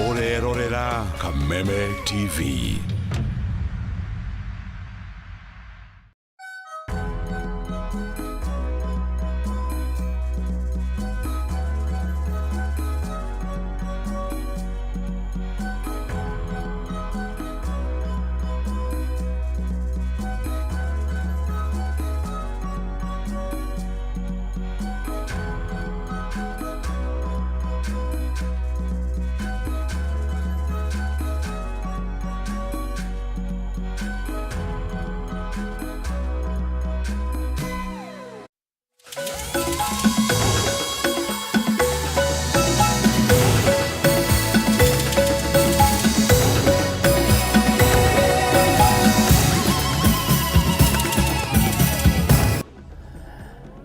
Urerorera Kameme TV.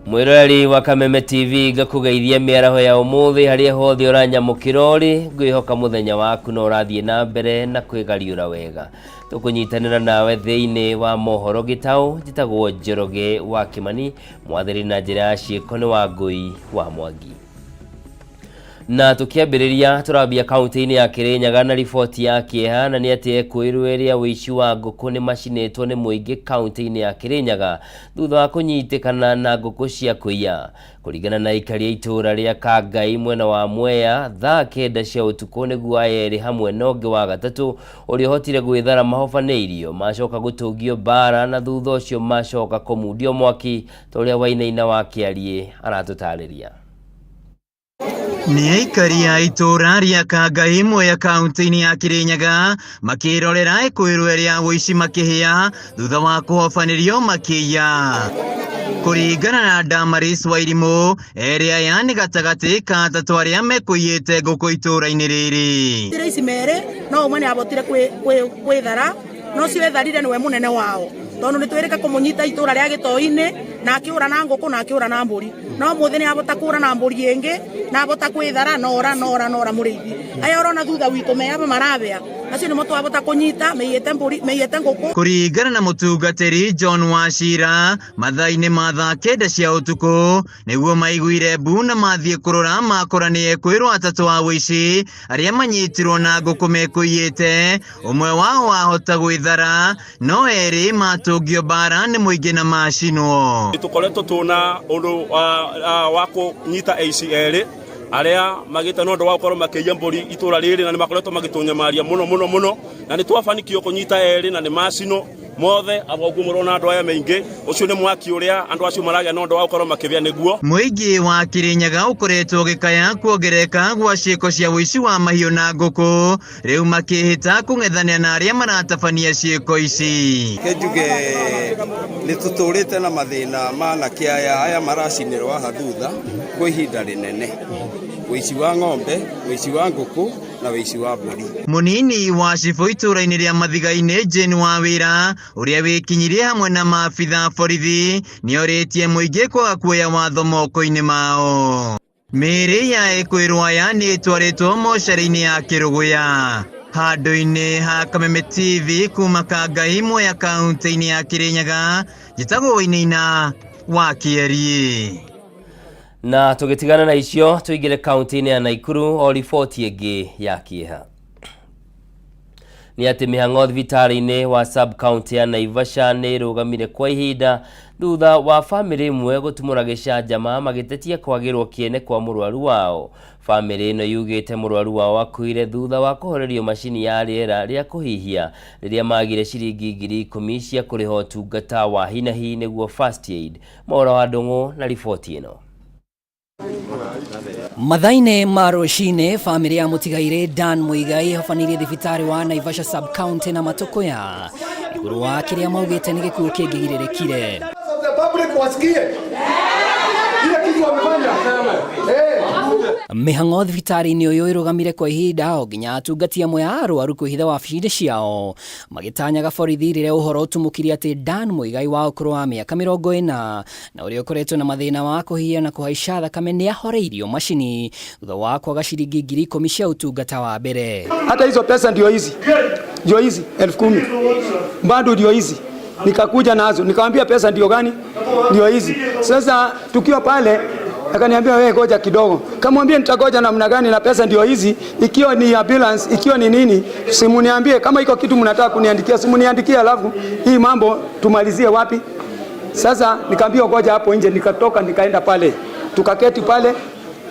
Mwirori wa Kameme TV gakugeithia miaraho ya umuthi haria hothe uranyamukirori ngwihoka muthenya waku no urathie na mbere na kwigariura wega tukunyitanira nawe thiini wa mohoro gitau jitagwo Njoroge wa Kimani mwathiri na njira ya ciiko ni wa Ngui wa Mwangi. Na tukiambiriria turabia kaunti-ini ya Kirinyaga na riboti ya kieha na ni ati ekwirweria wici wa nguku ni macinitwo ni muingi kaunti-ini ya Kirinyaga thutha wa kunyitikana na nguku cia kuiya kuringana na ikaria itura ria Kangai mwena wa Mwea thaa 9 cia utuku niguo ayeri hamwe na ungi wa gatatu uria hotire gwithara mahofaneirio macoka gutungio bara na thutha ucio macoka kumudio mwaki toria Wainaina wa Kiarie aratutariria. Ni aikari ya itura ria Kangai Mwea kaunti-ini ya Kirinyaga makirorera ekwirweria wici makihia thutha wa kuhofanirio makiya kuringana na Damaris Wairimu area yani gatagati ka atatu aria mekuyite nguku itura-ini riri tire ici mere no umwe ni abotire kwithara no cio etharire niwe munene wao tondu ni twirika kumunyita itura ria Gitoi-ini na akiura na nguku na akiura na mburi no muthi ni abota kura na mburi ingi na abota kwithara nora muriithi aya urona thutha witu meaba marabea acio nimo twabota kunyita meiyete mburi meiyete nguku kuringana na mutungatiri John Wachira mathaa-ini ma thaa 9 cia utuku niguo maiguire mbu na mathie kurora makora ni ekwirwo atatu a wici aria manyitirwo na nguku mekuyite umwe wao wahota gwithara no eri matungio bara ni muingi na macinwo tukoretwo tuna undu wa kunyita ACL aria magite no ndo wa gukoro makiya mburi itura riri na ni makoretwo magitunyamaria muno na ni twafanikio kunyita eri na ni macino mothe abogu murona andu aya maingi ucio ni mwaki uria andu acio maragia no ndo wa gukoro makithia niguo muingi wa Kirinyaga ukoretwo gikaya kuongereka gwa ciiko cia wici wa mahiu na nguku riu makihita kung'ethania na aria maratabania ciiko ici kenjuge ni tuturite na mathina mana kiaya aya maracinirwo aha thutha kwa ihinda rinene wici wa ng'ombe wici wa nguku na wici wa mburi munini wa cibo itura-ini ria Mathiga-ini Jane Wawira uria wikinyirie hamwe na maabitha borithi nioritie muingi kwaga kuoya watho moko-ini mao miri ya ekwirwo aya ni itwaritwo mocarĩ-ini ya Kiruguya handu-ini ha Kameme TV kuma Kangai Mwea kaunti-ini ya Kirinyaga jitagwo Wainaina wa Kiarie. Na tugitigana na icio tuigire kaunti-ini ya Naikuru o riboti ingi ya kieha ni ati mihang'o thibitari-ini wa sub county ya Naivasha ni rugamire kwa ihinda thutha wa family imwe gutumura gicanjama magitetia kwagirwo kiene kwa murwaru wao. Family ino yugite murwaru wao akuire thutha wa kuhorerio mashini ya riera ria kuhihia riria magire ciringi 10,000 cia kuriha utungata wa hinahi niguo first aid. Maura wa Ndung'u na riboti ino. Mathaine ma rucine family ya mutigaire Dan Muigai hofanirie thibitari wa Naivasha sub county na Matokoya iguru wa kiria maugite ni gikuo kingigirerekire mihang'o thibitari-ini uyu irugamire kwa ihinda o nginya atungati amwe a arwaru kwihitha wabici-ini ciao magitanyaga borithi riria uhoro utumukirie ati Dan Muigai wa ukuru wa miaka 40 na uria ukoretwo na mathina wa kuhia na kuhaica thakame ni ahoreirio mashini thutha wa kwaga ciringi 10,000 cia utungata wa mbere. Hata hizo pesa ndio hizi 10,000 bado ndio hizi nikakuja nazo nikamwambia pesa ndio gani ndio hizi. Sasa tukiwa pale Akaniambia wewe ngoja kidogo. Kamwambia nitagoja namna gani na pesa ndio hizi, ikiwa ni ambulance, ikiwa ni nini, simu niambie kama iko kitu mnataka kuniandikia, simu niandikie alafu hii mambo tumalizie wapi. Sasa nikamwambia ngoja hapo nje, nikatoka nikaenda pale. Tukaketi pale.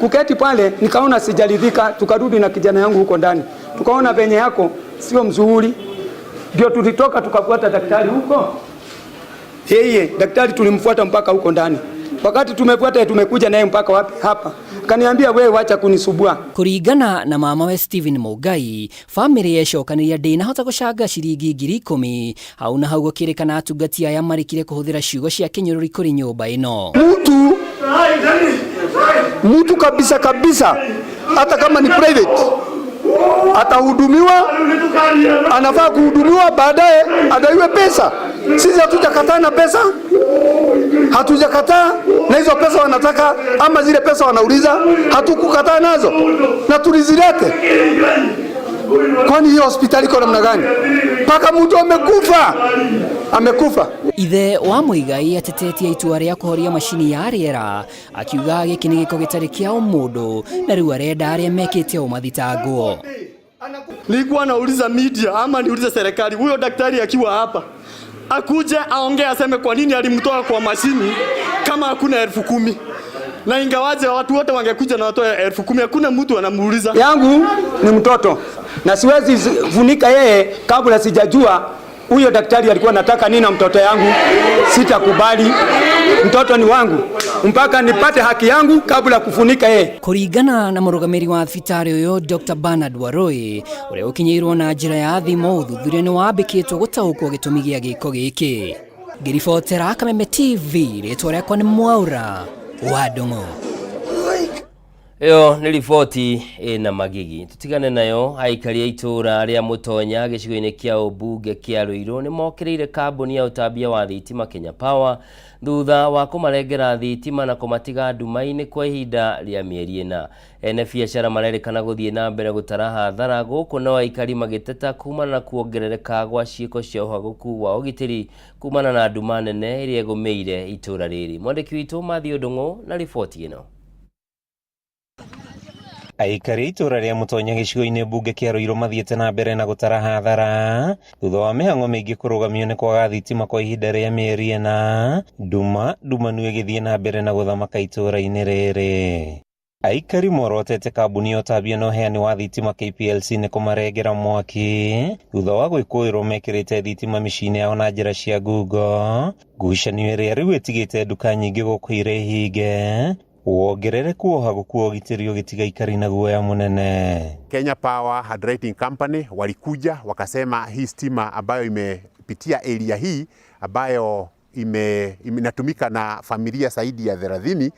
Kuketi pale nikaona sijaridhika, tukarudi na kijana yangu huko ndani. Tukaona venye yako sio mzuri. Ndio tulitoka tukafuata daktari huko. Yeye daktari tulimfuata mpaka huko ndani. Wakati tumefuata tumekuja naye mpaka wapi hapa. Akaniambia wewe acha kunisubua. Kuringana na mama we Steven Mugai, family yecokaniria ndina hota gucanga ciringi 10,000 hau na hau gukirikana atungati aya marikire kuhuthira ciugo cia kinyururi kuri nyumba ino. Mtu kabisa hata kama ni private atahudumiwa, anafaa kuhudumiwa, baadaye adaiwe pesa. Sisi hatujakataa na pesa, hatujakataa na hizo pesa wanataka, ama zile pesa wanauliza hatukukataa nazo na tulizilete. Kwani hiyo hospitali iko namna gani? Paka mtu amekufa. Ithe wa Muigai atetetie itua ria kuhoria mashini ya riera, akiuga giki ni giko gitari kia umundu na riu arenda aria mekite umathitangwo. Nilikuwa nauliza media ama niulize serikali, huyo daktari akiwa hapa akuje aongee aseme kwa nini alimtoa kwa mashini kama hakuna 10,000. Na ingawaje watu wote wangekuja na watoe 10,000, hakuna mtu anamuuliza. Yangu ni mtoto na siwezi funika yeye kabla sijajua huyo daktari alikuwa anataka nini na mtoto yangu. Sitakubali, mtoto ni wangu mpaka nipate haki yangu kabla kufunika yeye. Kuringana na murugamiri wa thibitari uyo Dr. Bernard Waroi, uria ukinyirwo na njira ya thimo, uthuthuria ni wambikitwo gutaukwo gitumi gia giko giki. Ngiribotera Kameme TV, ritwa riakwa ni Mwaura wa Ndung'u. Yo ni riboti ina magigi tutigane nayo. Aikari a itura ria Mutonya gicigo-ini kia ubunge kia Ruiru ni mokireire kambuni ya utambia wa thitima Kenya Power thutha wa kumarengera thitima na kumatiga nduma-ini kwa ihinda ria mieri ina. Ene biacara marerikana guthie na mbere gutara hathara guku no aikari magiteta kumana na kuongerereka gwa ciiko cia uhaguku wa ugitiri kumana na nduma nene iria egumeire itura riri. Mwandiki witu Mathio Ndung'u na riboti ino. Aikari itura ria Mutonya gicigo-ini bunge kia Ruiru mathiete na mbere na gutara hathara thutha wa mihango mingi kurugamio ni kwaga thitima kwa ihinda ria mieri ina. Ndumanu igithie na mbere na guthamaka itura-ini riri. Aikari morotete kambuni ya utambia na uheani wa thitima KPLC ni kumarengera mwaki thutha wa gwikuirwo mekirite thitima micini yao na njira cia ngungo. Ngucanio iria riu itigite nduka nyingi gukwira ihinge, wongerereku wa uhaguku wa ugitiri ugitiga aikari na guoya munene. Kenya Power Hydrating Company walikuja wakasema hii stima ambayo imepitia area hii ambayo inatumika na familia zaidi ya 30,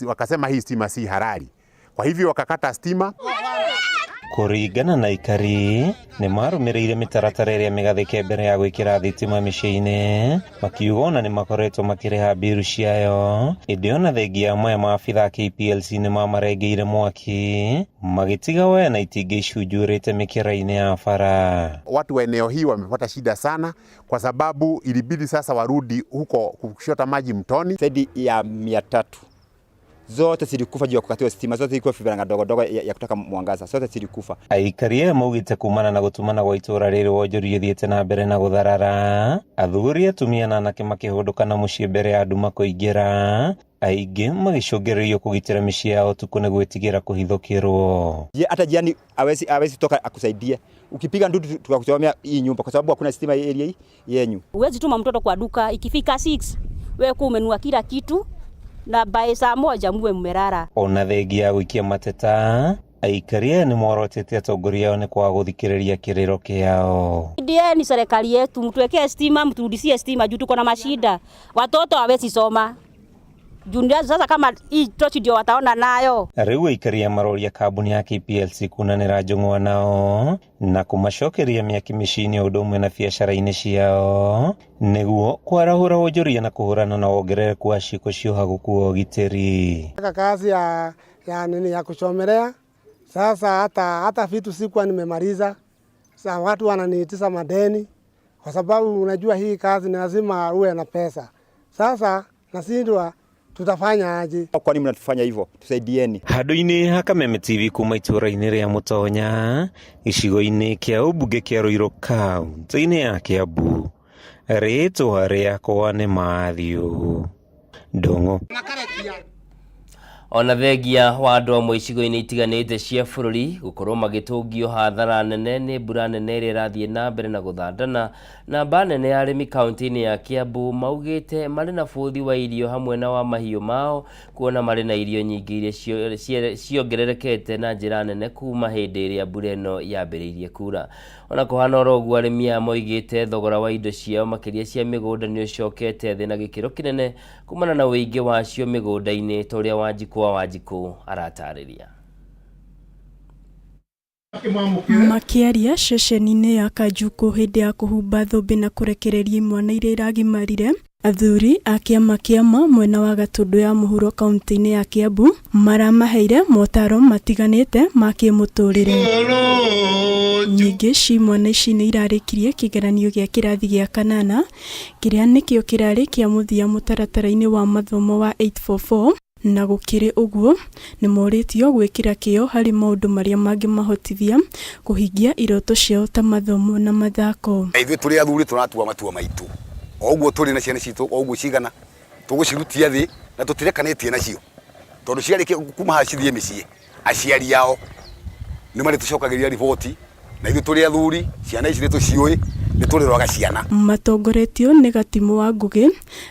wakasema hii stima si halali. Kwa hivyo wakakata stima. Kuringana na aikari ni marumireire mitaratara iria migathike mbere ya gwikira thitima micini, makiuga ni makoretwo makireha biru ciayo. Indi ona thengia amwe ya maabitha KPLC ni mamarengeire mwaki magitiga we na itingi icunjurite mikira-ini ya bara. Watu wa eneo hii wamepata shida sana kwa sababu ilibidi sasa warudi huko kushota maji mtoni. Zaidi ya 300 zote zilikufa juu ya kukatiwa stima, zote zilikuwa vibaranga dogo ya kutaka mwangaza, zote zilikufa. Aikari maugite kumana na gutumana gwa itura riri wonjoria thiete na mbere na gutharara, athuri atumia na anake makihunduka na mucii mbere ya nduma kuingira, aingi magicungererio kugitira micii yao tuku na gwitigira kuhithukirwo. Hata jiani awezi toka akusaidie, ukipiga ndudu tukakuchomea hii nyumba kwa sababu hakuna stima area hii yenyu. Uwezi tuma mtoto kwa duka ikifika 6 wewe kumenua kila kitu na by saa 1 muwe mmerara. Ona thengia gwikia mateta, aikari ni morotete atongoria yao ni kwa guthikiriria kiriro kiao. Ndiye ni serikali yetu, mtuwekee stima, mturudishie stima juu tuko na mashida. Watoto hawezi soma. Jundia sasa kama hii tochi ndio wataona nayo. Riu aikari maroria kambuni ya KPLC kunanira njung'wa nao na kumacokeria miaki micini ya udumwe na biacara-ini ciao niguo kwarahura wonjoria na kuhurana na wongerereku wa ciiko cia uhaguku wa ugitiri. Kazi ya kuchomelea sasa hata vitu sikuwa nimemaliza. Sasa watu wananiitisha madeni kwa sababu unajua hii kazi ni lazima uwe na pesa. Sasa nasindwa tutafanya aje? Kwa nini mnatufanya hivyo? Tusaidieni. Handũ-inĩ ha Kameme TV kuma itũra-inĩ rĩa Mũtonya, gĩcigo-inĩ kĩa ũmbunge kĩa Ruiru kaunti-inĩ ya Kiambu, rĩtwa rĩakwa nĩ Mathiũ Ndung'u. Ona thengia wa andũ amwe icigo-inĩ itiganĩte cia bũrũri gũkorwo magĩtũngio hathara nene nĩ mbura nene ĩrĩa ĩrathiĩ na mbere na gũthandana, namba nene ya arĩmi kaunti-inĩ ya Kiambu maugĩte marĩ na bũthi wa irio hamwe na wa mahiũ mao, kuona marĩ na irio nyingĩ iria ciongererekete na njĩra nene kuma hĩndĩ ĩrĩa mbura ĩno yambĩrĩirie kura. Ona kũhana oro ũguo, arĩmi aya moigĩte thogora wa indo ciao makĩria cia mĩgũnda nĩ ũcokete thĩ na gĩkĩro kĩnene kumana na ũingĩ wacio mĩgũnda-inĩ ta ũrĩa Wanjikũ aratarĩria. Makĩaria ceceni-inĩ ya Kanjuku hĩndĩ ya kũhumba thũmbĩ na kũrekereria imwana iria iragimarire, athuri a kĩama kĩama mwena wa Gatũndũ ya mũhuro kaunti-inĩ ya Kiambu maramaheire motaro matiganĩte ma kĩmũtũrĩre. Nyingĩ cimwana ici nĩ irarĩkirie kĩgeranio gĩa kĩrathi gĩa kanana, kĩrĩa nĩkĩo kĩrarĩ kĩa mũthia mũtaratara-inĩ wa mathomo wa 844, na gũkĩrĩ ũguo nĩ morĩtio gwĩkĩra kĩyo harĩ maũndũ marĩa mangĩmahotithia kũhingia iroto ciao ta mathomo na mathako. Ithuĩ tũrĩ athuri tũratua matua maitũ, o ũguo tũrĩ na ciana citũ, o ũguo cigana tũgũcirutia thĩ na tũtirekanĩtie nacio, tondũ ciarĩkia kuma haha cithiĩ mĩciĩ, aciari ao nĩ marĩtũcokagĩria riboti, na ithuĩ tũrĩ athuri ciana ici nĩtũciũĩ, nĩtũrĩroraga ciana. Matongoretio nĩ Gatimũ wa Ngũgĩ,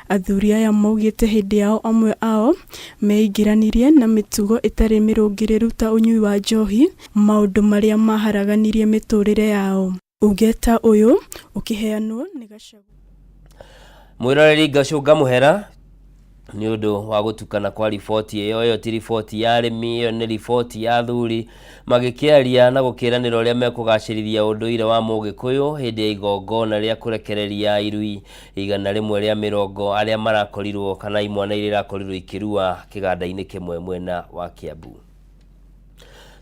athuri aya maugĩte hĩndĩ yao amwe ao meingĩranirie na mĩtugo ĩtarĩ mĩrũngĩrĩru ta ũnyui wa njohi, maũndũ marĩa maharaganirie mĩtũrĩre yao. Ugeta ũyũ ũkĩheanwo nĩ Gachagũ. Mwĩroreri Gacũnga Mũhera nĩ ũndũ wa gũtukana kwa riboti ĩyo ti riboti ya arĩmi, ĩyo nĩ riboti ya athuri magĩkĩaria na gũkĩranĩra ũrĩa mekũgacĩrithia ũndũire wa Mũgĩkũyũ hĩndĩ ya igongona rĩa kũrekereria irui 100 rĩa mĩrongo arĩa marakorirwo kana imwana iria irakorirwo ikĩrua kĩganda-inĩ kĩmwe mwena wa Kiambu.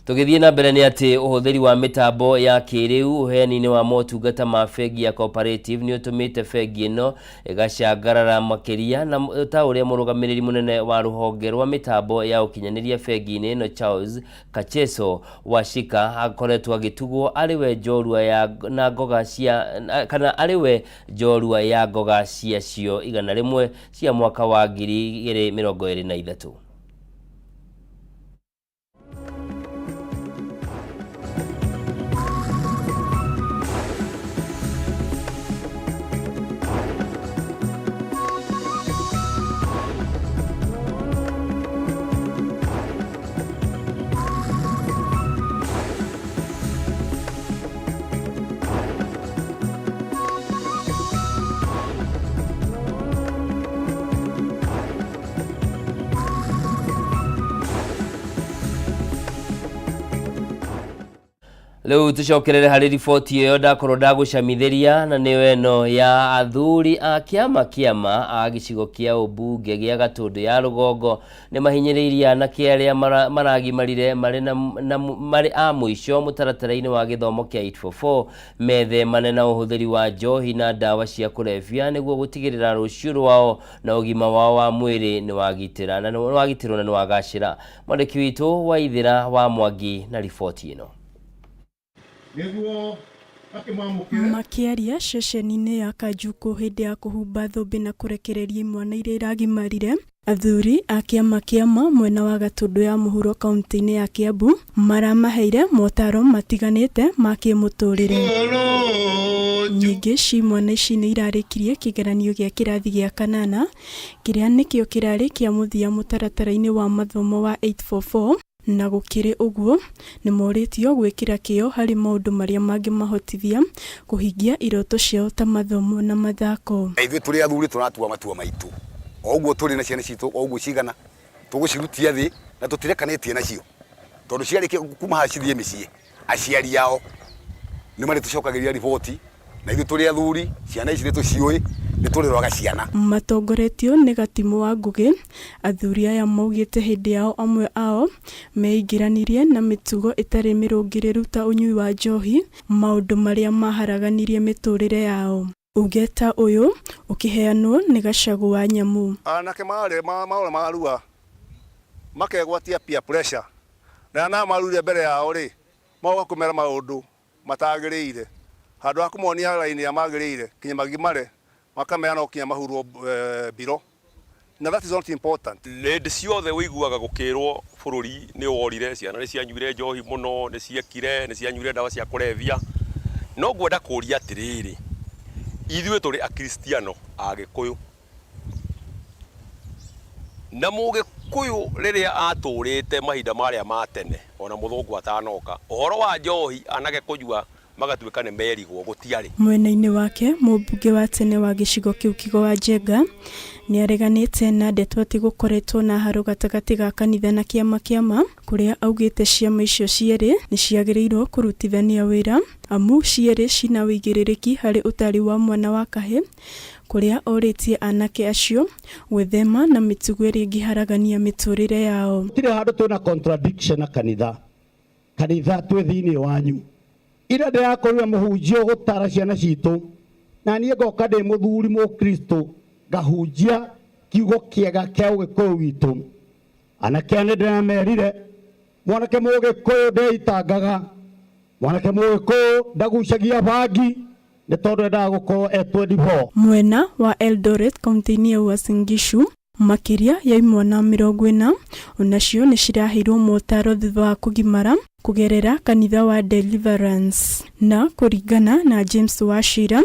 Tũgĩthiĩ na mbere nĩ atĩ ũhũthĩri wa mĩtambo ya kĩrĩu ũheani-inĩ wa motungata ma bengi ya cooperative nĩ ũtũmĩte bengi ĩno ĩgacangarara makĩria, na ta ũrĩa mũrũgamĩrĩri mũnene wa rũhonge rwa mĩtambo ya ũkinyanĩria bengi-inĩ ĩno Charles Kacheso Wachika akoretwo agĩtugwo arĩwe njorua ya na ngoga cia kana arĩwe njorua ya ngoga ciacio 100 cia mwaka wa 2023. Leo tucokerere harĩ riboti ĩyo ndakorwo ndagũcamithĩria, na nĩyo ĩno ya athuri a kĩama a gĩcigo kĩa ũmbunge gĩa Gatũndũ ya rũgongo nĩ mahinyĩrĩirie anake arĩa maragimarire marĩ a mũico mũtaratara-inĩ wa gĩthomo kĩa 844 methemane na ũhũthĩri wa njohi na ndawa cia kũrebia nĩguo gũtigĩrĩra rũciũ rwao na ũgima wao wa mwĩrĩ nĩ wagitirwo na nĩ wagacĩra. Mwandĩki witũ Waithĩra wa Mwangi na riboti ĩno. Makĩaria ceceni-inĩ ya Kanjuku hĩndĩ ya kũhumba thũmbĩ na kũrekereria imwana iria iragimarire, athuri a kĩama mwena wa Gatũndũ ya mũhuro kaunti-inĩ ya Kiambu maramaheire motaro matiganĩte ma kĩmũtũrĩre. Nyingĩ cimwana ici nĩ irarĩkirie kĩgeranio gĩa kĩrathi gĩa kanana, kĩrĩa nĩkĩo kĩrarĩ kĩa mũthia mũtaratara-inĩ wa mathomo wa 844, na gũkĩrĩ ũguo nĩ morĩtio gwĩkĩra kĩyo harĩ maũndũ marĩa mangĩmahotithia kũhingia iroto ciao ta mathomo na mathako. Ithuĩ tũrĩ athuri tũratua matua maitũ, o ũguo tũrĩ na ciana citũ, o ũguo cigana tũgũcirutia thĩ na tũtirekanĩtie nacio, tondũ ciarĩkia kuma haha cithiĩ mĩciĩ, aciari ao nĩ marĩtũcokagĩria riboti, na ithuĩ tũrĩ athuri ciana ici nĩtũciũĩ, nĩtũrĩroraga ciana. Matongoretio nĩ Gatimũ wa Ngũgĩ, athuri aya maugĩte hĩndĩ yao amwe ao meingĩranirie na mĩtugo ĩtarĩ mĩrũngĩrĩru ta ũnyui wa njohi, maũndũ marĩa maharaganirie mĩtũrĩre yao. Ugeta uyu ukiheanwo ni Gacagu wa Nyamu. Anake maole marua makegwatia peer pressure na maruria mbere yao ri mauga kumera maundu matagiriire handu akumonia raini ya magiriire kinya magimare makameana okinya mahurwo biro na that is not important. Lady ciothe wiguaga gukirwo bururi ni worire ciana ni cianyuire njohi muno ni ciekire ni cianyuire ndawa cia kurevia no gwenda kuria atiriri ithuĩ tũrĩ akristiano agĩkũyũ na mũgĩkũyũ rĩrĩa atũrĩte mahinda marĩa ma tene ona mũthũngũ atanoka ũhoro wa njohi anake kũnyua magatuĩka nĩ merigwo gũtiarĩ. Mwena-inĩ wake mũmbunge wa tene wa gĩcigo kĩu Kigo wa Njenga nĩ areganĩte na ndeto atĩ gũkoretwo na haro gatagatĩ ga kanitha na kĩama kũrĩa augĩte ciama icio cierĩ nĩ ciagĩrĩirwo kũrutithania wĩra amu cierĩ cina wĩigĩrĩrĩki harĩ ũtari wa mwana wa kahĩ kũrĩa orĩtie anake acio gwĩthema na mĩtugo ĩrĩa ĩngĩharagania mĩtũrĩre yao. Tire handũ twĩna contradiction na kanitha twĩ thĩinĩ wanyu ira ndĩrakorire mũhunjia gũtara ciana citũ na niĩ ngoka ndĩ mũthuri mũkristo ngahunjia kiugo kĩega kĩa ũgĩkũyũ witũ. Anake nĩ ndĩramerire mwanake mũgĩkũyũ ndeitangaga mwanake mũgĩkũyũ ndagucagia bangi nĩ tondũ endaga gũkorwo E24. Mwena wa Eldoret kaunti-inĩ ya Uasin Gishu makĩria ya imwana 40 onacio nĩ ciraheirwo motaro thutha wa kũgimara kugerera kanitha wa Deliverance. Na kũringana na James Wachira,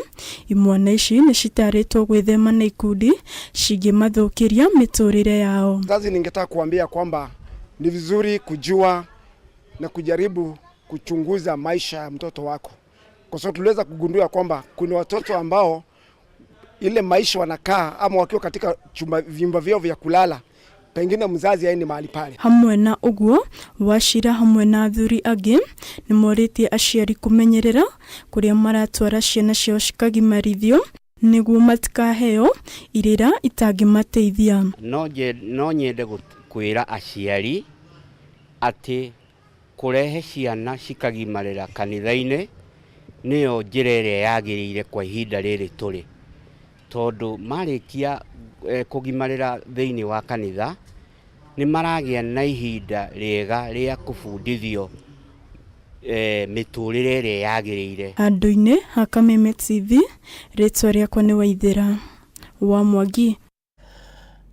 imwana ici nĩ citarĩtwo gwĩthema na ikundi cingĩmathũkĩria mĩtũrĩre yao. Sasa ningetaka kuambia kwamba ni vizuri kujua na kujaribu kuchunguza maisha ya mtoto wako, kwa sababu tuliweza kugundua kwamba kuna watoto ambao ile maisha wanakaa ama wakiwa katika vyumba vyao vya kulala pengine mzazi aende mahali pale. Hamwe na uguo Wachira hamwe na athuri angĩ nĩ morĩtie aciari kũmenyerera kũrĩa maratwara ciana ciao cikagimarithio nĩguo matikaheo irĩra itangĩmateithia. No nyende kwĩra aciari atĩ kũrehe ciana cikagimarĩra kanitha-inĩ nĩyo njĩra ĩrĩa yagĩrĩire kwa ihinda rĩrĩ tũrĩ, tondũ marĩkia kũgimarĩra thĩinĩ wa kanitha nĩ maragĩa na ihinda rĩega rĩa kũbundithio mĩtũrĩre ĩrĩa yagĩrĩire. Handũ-inĩ ha Kameme TV, rĩtwa rĩakwa nĩ Waithĩra wa Mwangi.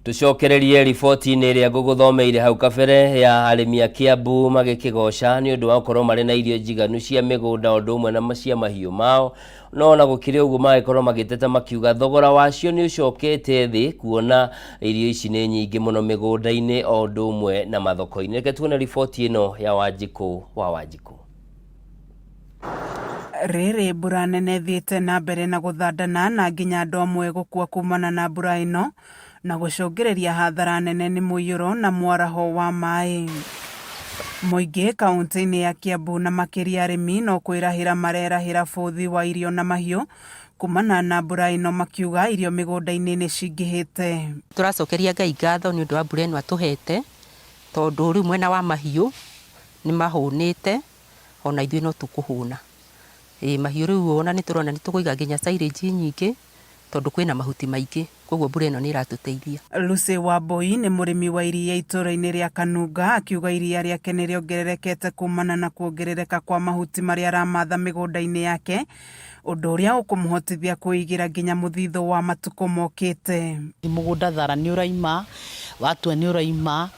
Tucokererie riboti-inĩ ĩrĩa ngũgũthomeire hau kabere ya arĩmi a Kiambu magĩkĩgoca nĩ ũndũ wa gũkorwo marĩ na irio njiganu cia mĩgũnda ũndũ ũmwe na cia mahiũ mao, no na gũkĩrĩ ũguo magĩkorwo magĩteta makiuga thogora wacio nĩ ũcokete thĩ kuona irio ici nĩ nyingĩ mũno mĩgũnda-inĩ o ũndũ ũmwe na mathoko-inĩ. Reke tuone riboti ĩno ya Wanjikũ wa Wanjikũ. Rĩrĩ mbura nene thiĩte na mbere na gũthandana na nginya andũ amwe gũkua kumana na mbura ĩno na gũcũngĩrĩria hathara nene nĩ mũiyũro na mwaraho wa maĩ. Mũingĩ kaunti-inĩ ya Kiambu na makĩria arĩmi no kwĩrahĩra marerahĩra bũthi wa irio na mahiũ kumana na mbura ĩno makiuga irio mĩgũnda-inĩ nĩ cingĩhĩte. Tũracokeria Ngai ngatho nĩ ũndũ wa mbura ĩno atũhete, tondũ rĩu mwena wa mahiũ nĩ mahũnĩte ona ithuĩ no tũkũhũna. Mahiũ rĩu ona nĩ tũrona nĩ tũkũiga nginya silage nyingĩ tondũ kwĩna mahuti maingĩ, koguo mbura ĩno nĩ iratũteithia. Lucy Wambui nĩ mũrĩmi wa iria itũũra-inĩ rĩa Kanunga, akiuga iria rĩake nĩ rĩongererekete kumana na kuongerereka kwa mahuti marĩa aramatha mĩgũnda-inĩ yake, ũndũ ũrĩa ũkũmũhotithia kwĩigĩra nginya mũthithũ wa matukũ mokĩte. Mũgũnda thara nĩ ũraima, watua nĩ ũraima,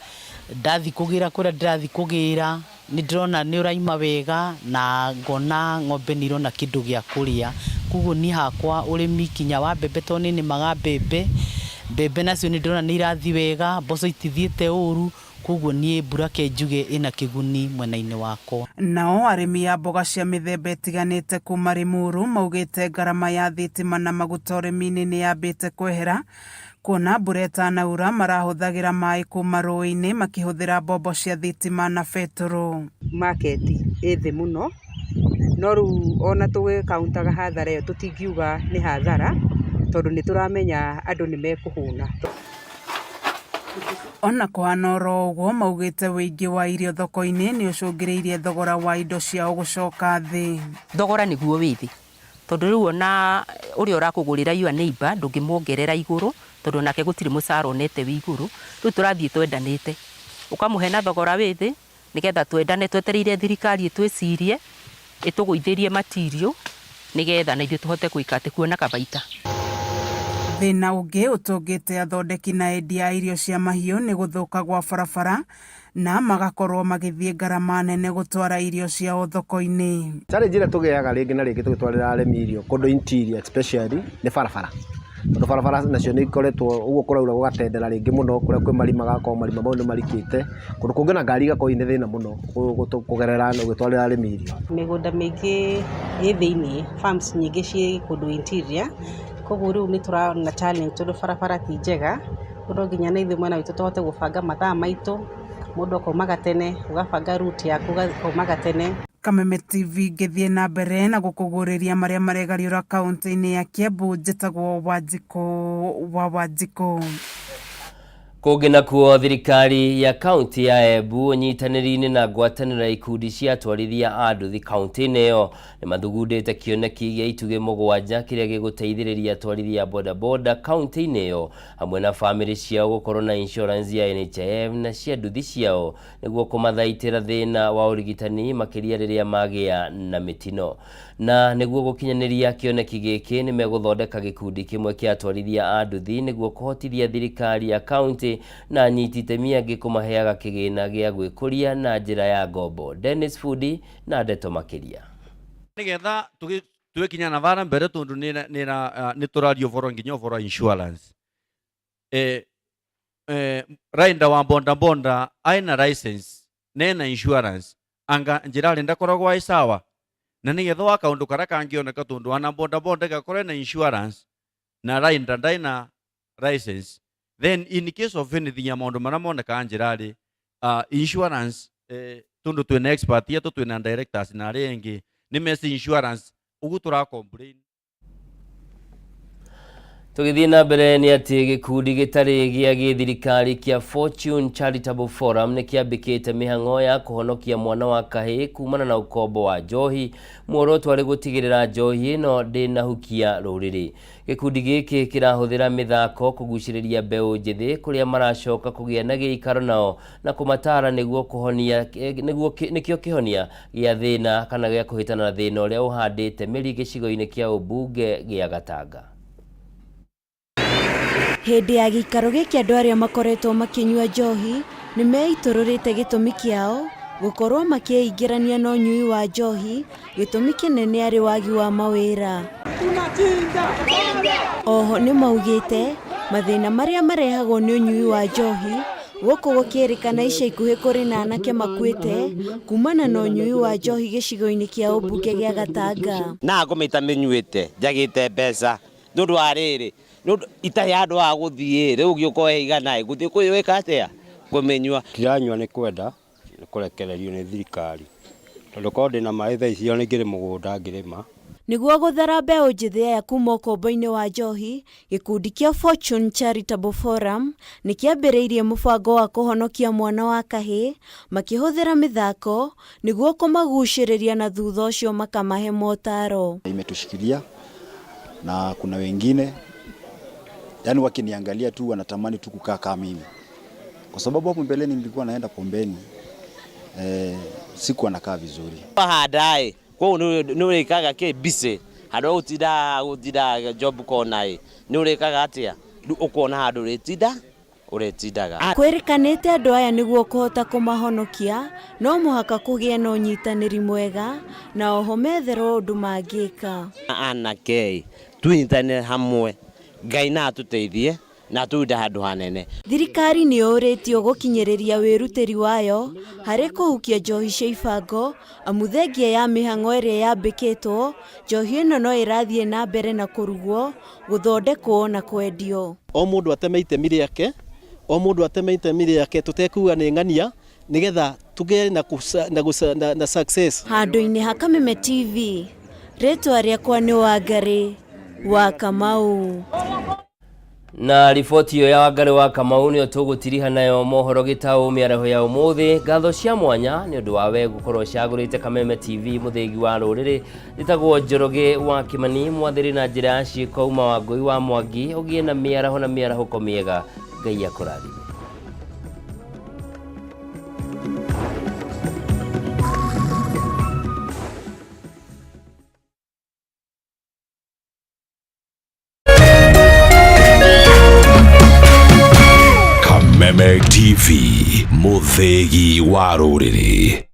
ndathi kũgĩra kũrĩa ndĩrathi kũgĩra nĩ ndĩrona nĩ ũraima wega na ngona ng'ombe nĩ irona kĩndũ gĩa kũrĩa. Koguo niĩ hakwa ũrĩmi kinya wa mbembe to nĩ nĩmaga mbembe nacio nĩ ndĩrona nĩ irathi wega, mboco itithiĩte ũru, koguo niĩ mbura ke njuge ĩna kĩguni mwena-inĩ wakwa. Nao arĩmi a mboga cia mĩthemba ĩtiganĩte kuma Limuru maugĩte ngarama ya thitima na maguta ũrĩmi-inĩ nĩ yambĩte kwehera, kuona mbura ĩtanaura marahũthagĩra maĩ kuma rũĩ-inĩ makĩhũthĩra mbombo cia thitima na betũrũ. Maketi ĩ thĩ mũno, no rĩu ona tũgĩkauntaga hathara ĩyo tũtingiuga nĩ hathara, tondũ nĩ tũramenya andũ nĩ mekũhũna. Ona kũhana oro ũguo maugĩte wĩingĩ wa irio thoko-inĩ nĩ ũcũngĩrĩirie thogora wa indo ciao gũcoka thĩ. Thogora nĩguo wĩ thĩ, tondu riu ona uri urakugurira your neighbor ndungimuongerera iguru tondu nake gutiri mucara onete wi iguru riu turathie twendanite ukamuhe na thogora withi nigetha twendane twetereire thirikari twicirie ituguithirie material nigetha na ithuĩ tuhote kuikate kuona kabaita. Thina ungi utungite athondeki na endia irio cia mahiũ ni guthuka gwa barabara na magakorwo magithie ngarama nene gutwara irio ciao thoko-ini. Challenge ĩrĩa tũgĩaga rĩngĩ na rĩngĩ tũgĩtwarĩra arĩmi irio kũndũ interior especially nĩ barabara. Tondũ barabara nacio nĩ ikoretwo ũguo kũraura gũgatendera rĩngĩ mũno kũrĩa kwĩ marima gakorwo marima mau nĩ marikĩte kũndũ kũngĩ na ngari gakorwo nĩ thĩna mũno kũgerera ũgĩtwarĩra arĩmi irio. Mĩgũnda mĩingĩ ĩ thĩinĩ, farms nyingĩ ciĩ kũndũ interior, koguo rĩu nĩ tũrona challenge tondũ barabara ti njega, tondũ nginya na ithuĩ mwena witũ tũhote gũbanga mathaa maitũ, mũndũ akaumaga tene, ũgabanga route yaku ũkaumaga tene. Kameme TV ngĩthiĩ na mbere na gũkũgũrĩria marĩa maregariũra kaunti-inĩ ya Kiambu, njĩtagwo Wanjikũ. Kũngĩ nakuo thirikari ya kaunti ya Embu nyitanĩri-inĩ na ngwatanĩro ya ikundi cia atwarithia a nduthi kaunti-inĩ ĩyo nĩ mathugundĩte kĩoneki gĩa itugĩ mũgwanja kĩrĩa gĩgũteithĩrĩria atwarithia bodaboda kaunti-inĩ ĩyo hamwe na famĩlĩ ciao gũkorwo na insurance ya NHIF na cia nduthi ciao nĩguo kũmathaitĩra thĩna wa ũrigitani makĩria rĩrĩa magĩa na mĩtino. Na nĩguo gũkinyanĩria kĩoneki gĩkĩ nĩ megũthondeka gĩkundi kĩmwe kĩa atwarithia a nduthi nĩguo kũhotithia thirikari ya kaunti na nyiti itemi angĩ kũmaheaga kĩgĩna gĩa gwĩkũria na njĩra ya ngombo. Dennis Fudi na ndeto makĩria. Nigetha tũgĩkinya na vara mbere tondu nĩ tũrario ũhoro nginya ũhoro insurance. Rider wa boda aina license nena insurance anga njĩra arenda koragwo ai sawa na nigetha wa kaundu karia kangĩoneka tondu wana boda gakorwo na insurance na rider ndaina license, then in case of anything ya maundu maria moneka njĩra insurance tondu twina expert yetu twina directors na arĩa angĩ nĩ mesi insurance ugu tura complain. Tũgĩthiĩ na mbere nĩ atĩ gĩkundi gĩtarĩ gĩa gĩthirikari kĩa Fortune Charitable Forum nĩ kĩambĩkĩte mĩhang'o ya kũhonokia mwana wa kahĩĩ kumana na ũkombo wa njohi, muoroto arĩ gũtigĩrĩra njohi ĩno ndĩnahukia rũrĩrĩ. Gĩkundi gĩkĩ kĩrahũthĩra mĩthako kũgucĩrĩria mbeũ njĩthĩ kũrĩa maracoka kũgĩa na gĩikaro nao na kũmatara nĩguo kũhonia nĩkĩo kĩhonia gĩa thĩna kana gĩa kũhĩtana na thĩna ũrĩa ũhandĩte mĩri gĩcigo-inĩ kĩa ũmbunge gĩa Gatanga. Hĩndĩ ya gĩikaro gĩkĩ andũ arĩa makoretwo makĩnyua njohi nĩ meitũrũrĩte gĩtũmi kĩao gũkorwo makĩingĩrania na ũnyui wa njohi, gĩtũmi kĩnene arĩ wagi wa mawĩra. Oho nĩ maugĩte mathĩna marĩa marehagwo nĩ ũnyui wa njohi gũkũ gũkĩrĩkana ica ikuhĩ kũrĩ na anake makuĩte kumana na ũnyui wa njohi gĩcigo-inĩ kĩa ũmbunge gĩa Gatanga. Na ngũmĩta mĩnyuĩte njagĩte mbeca nũndũ wa rĩrĩ itarĩ handũ wa gũthiĩ rĩu ũgĩũka igana gũthiĩ kwĩwĩka atĩa kũmenyua. Ndĩranyua nĩ kwenda nĩ kũrekererio nĩ thirikari tondũ korwo ndĩna maĩ thaa icio nĩ ngĩrĩ mũgũnda ngĩrĩma. Nĩguo gũthara mbeũ njĩthĩ aya kuma ũkombo-inĩ wa njohi, gĩkundi kĩa Fortune Charitable Forum nĩ kĩambĩrĩirie mũbango wa kũhonokia mwana wa kahĩĩ makĩhũthĩra mĩthako nĩguo kũmagucĩrĩria na thutha ũcio makamahe motaro. Imetushikilia na kuna wengine yani wakiniangalia tu wanatamani tu kukaa kama mimi, kwa sababu hapo mbeleni nilikuwa naenda pombeni siku anakaa vizuri hadae kwa nurekaga ke bise hado utida job konai nurekaga atia ukona hado uretidaga. Kwĩrĩkanĩte andũ aya nĩguo kũhota kũmahonokia no mũhaka kũgĩe na ũnyitanĩri mwega na oho metherwo ũndũ mangĩka. Anake tunyitane hamwe Ngai na atuteithie na tuda handũ hanene. Thirikari nĩ yũrĩtio gũkinyĩrĩria wĩrutĩri wayo harĩ kũhukia njohi cia ibango amu thengia ya mĩhang'o ĩrĩa yambĩkĩtwo, njohi ĩno no ĩrathiĩ na mbere na kũrugwo, gũthondekwo na kwendio. O mũndũ ateme itemi rĩake, o mũndũ ateme itemi rĩake, tũtekuga nĩ ng'ania nĩgetha tũgĩe na success. Handũ-inĩ ha Kameme TV, rĩtwa rĩakwa nĩ Wangari wa Kamau. na riboti yo ya Wangari wa Kamau nio tugutiriha nayo mohoro gitau miaraho ya umuthi ngatho cia mwanya ni undu wa we gukorwo cagurite Kameme TV muthegi wa ruriri litagwo Njoroge wa Kimani mwathiri na njira ya ciiko uma wa Ngui wa Mwangi ugie na miaraho miega Ngai akurathime. Kameme TV muthegi wa ruriri.